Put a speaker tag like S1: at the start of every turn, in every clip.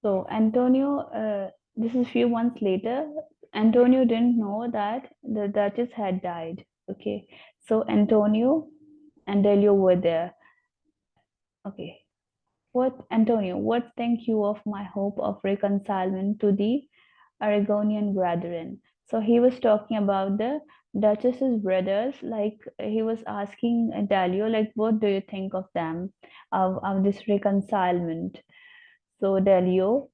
S1: So Antonio, this is few months later. Antonio didn't know that the Duchess had died. Okay, so Antonio and Delio were there. Okay, what Antonio? What think you of my hope of reconcilement to the Aragonian brethren? So he was talking about the Duchess's brothers. Like he was asking Delio, like, what do you think of them, of this reconcilement? So Delio,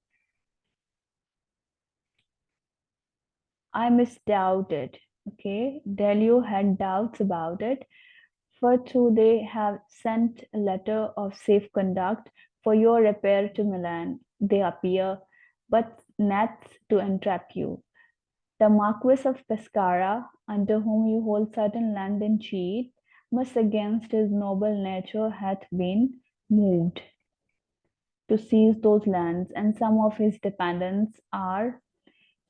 S1: I misdoubted. Okay, Delio had doubts about it, for too they have sent a letter of safe conduct for your repair to Milan. They appear, but nets to entrap you. The Marquis of Pescara, under whom you hold certain land in cheat, must against his noble nature hath been moved to seize those lands, and some of his dependents are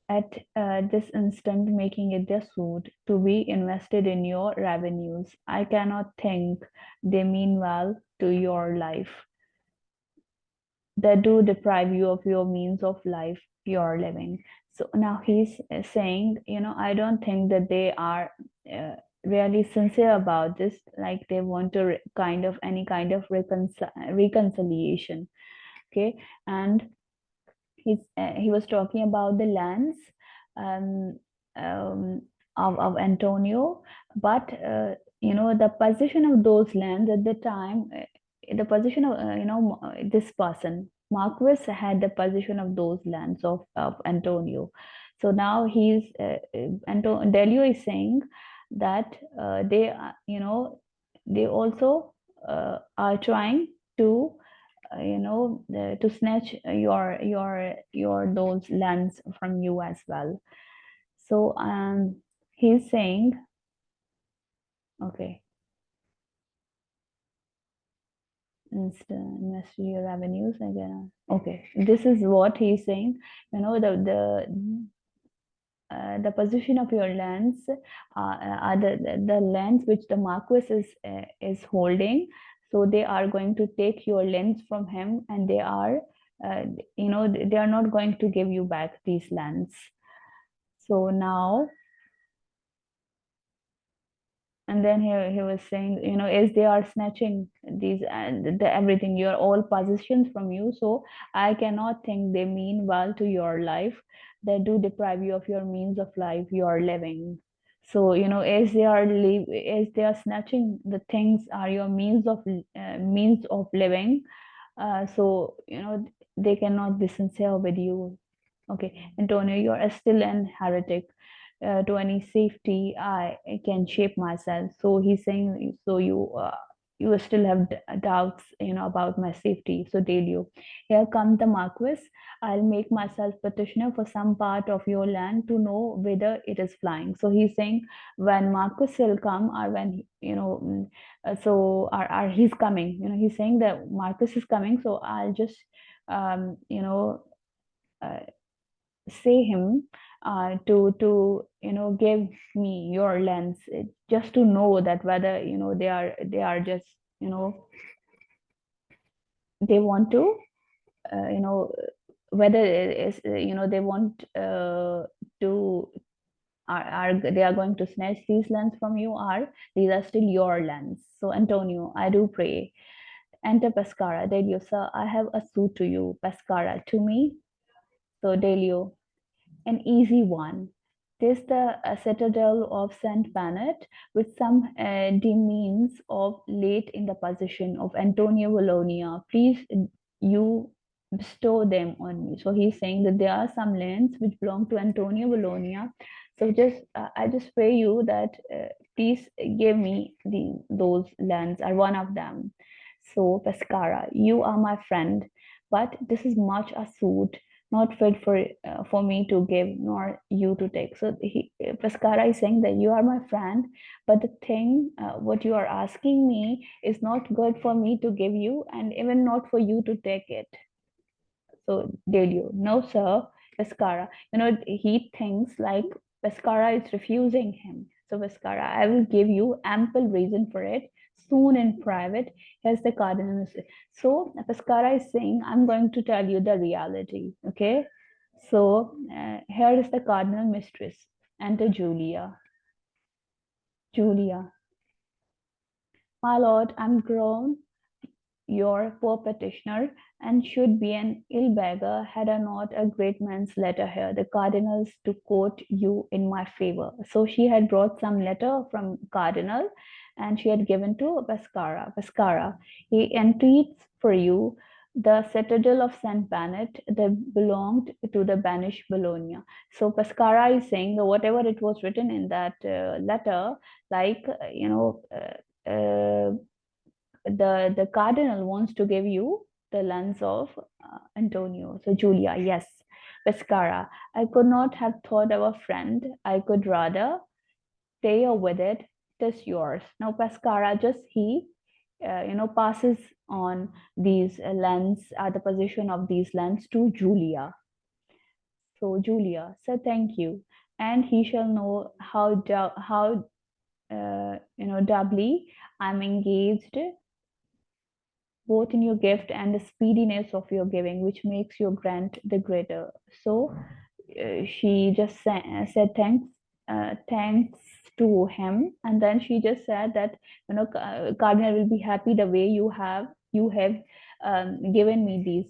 S1: at this instant making it their suit to be invested in your revenues. I cannot think they mean well to your life. They do deprive you of your means of life, pure living. So now he's saying, I don't think that they are really sincere about this, like they want to kind of any kind of reconciliation. Okay, and he was talking about the lands um, um, of Antonio, but the position of those lands at the time, the position of this person Marquis had the position of those lands of Antonio. So now he's Delio is saying that they also are trying to to snatch your those lands from you as well. So he's saying, okay, invest your revenues again. Okay, this is what he's saying. The position of your lands are the lands which the Marquis is holding. So they are going to take your lands from him, and they are they are not going to give you back these lands. So now, and then he was saying, as they are snatching these and everything, your all possessions from you, so I cannot think they mean well to your life. They do deprive you of your means of life, your living. So as they are snatching the things are your means of living. So they cannot be sincere with you. Okay, Antonio, you are still an heretic. To any safety, I can shape myself. So he's saying, so you still have doubts, about my safety. So Delio, here comes the Marquis. I'll make myself petitioner for some part of your land to know whether it is flying. So he's saying when Marquis will come, or when so are he's coming. He's saying that Marquis is coming. So I'll just um, you know. Uh, say him to give me your lens, just to know that whether they are just you know they want to whether it is they want to are they are going to snatch these lands from you, or these are still your lands. So Antonio, I do pray, enter Pescara. Delio, sir, I have a suit to you. Pescara, to me. So Delio, an easy one. 'Tis the citadel of St. Bennet, with some demesnes of late in the possession of Antonio Valonia. Please, you bestow them on me. So he's saying that there are some lands which belong to Antonio Valonia. So I just pray you that please give me those lands, or one of them. So Pescara, you are my friend, but this is much a suit not fit for me to give nor you to take. So Pescara is saying that you are my friend, but the thing what you are asking me is not good for me to give you, and even not for you to take it. So Delio, no sir, Pescara. He thinks like Pescara is refusing him. So Pescara, I will give you ample reason for it. soon in private. Here's the cardinal. So Pescara is saying, I'm going to tell you the reality. Okay. So here is the cardinal mistress. Enter Julia. Julia, my lord, I'm grown your poor petitioner, and should be an ill beggar had I not a great man's letter here, the cardinal's to quote you in my favor. So she had brought some letter from cardinal, and she had given to Pescara. Pescara, he entreats for you the citadel of Saint Bennet that belonged to the banished Bologna. So Pescara is saying that whatever it was written in that letter, like the cardinal wants to give you the lens of Antonio. So Julia, yes, Pescara. I could not have thought of a friend. I could rather stay with it. Tis yours. Now Pescara just passes on these lens at the position of these lens to Julia. So Julia, so thank you, and he shall know how doubly I'm engaged both in your gift and the speediness of your giving, which makes your grant the greater. So she just said thanks to him, and then she just said that Cardinal will be happy the way you have given me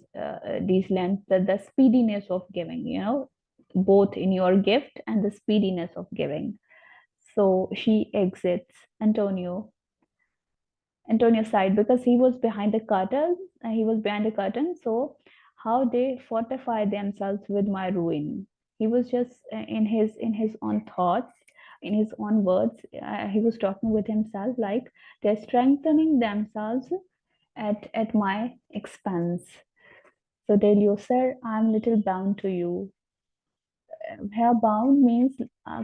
S1: these lands, the speediness of giving, both in your gift and the speediness of giving. So she exits. Antonio sighed because he was behind the curtain. He was behind the curtain. So how they fortify themselves with my ruin. He was just in his own thoughts, in his own words. He was talking with himself like they're strengthening themselves at my expense. So Delio, sir, I'm little bound to you. Here bound means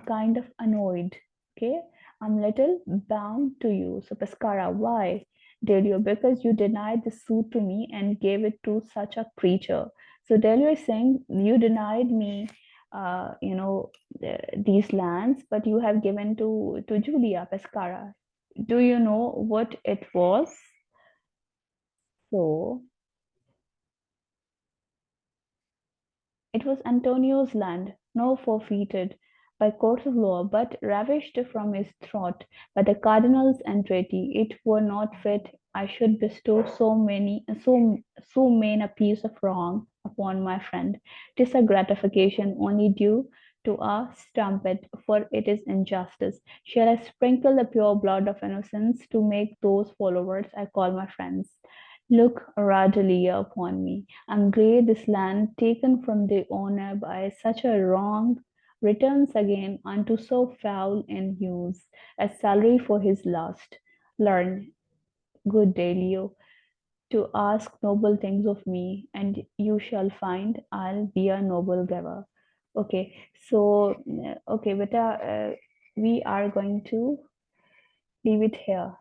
S1: kind of annoyed. Okay, I'm little bound to you. So Pescara, why Delio? Because you denied the suit to me and gave it to such a creature. So Delio is saying you denied me these lands, but you have given to Julia. Pescara, do you know what it was? So it was Antonio's land, no forfeited by courts of law, but ravished from his throat by the cardinal's entreaty. It were not fit I should bestow so main a piece of wrong upon my friend. 'Tis a gratification only due to a strumpet, for it is injustice. Shall I sprinkle the pure blood of innocence to make those followers I call my friends? Look rarely upon me. I'm glad this land, taken from the owner by such a wrong, returns again unto so foul in use, as salary for his lust. Learn, good Delio, to ask noble things of me, and you shall find I'll be a noble giver. Okay, so okay, beta, we are going to leave it here.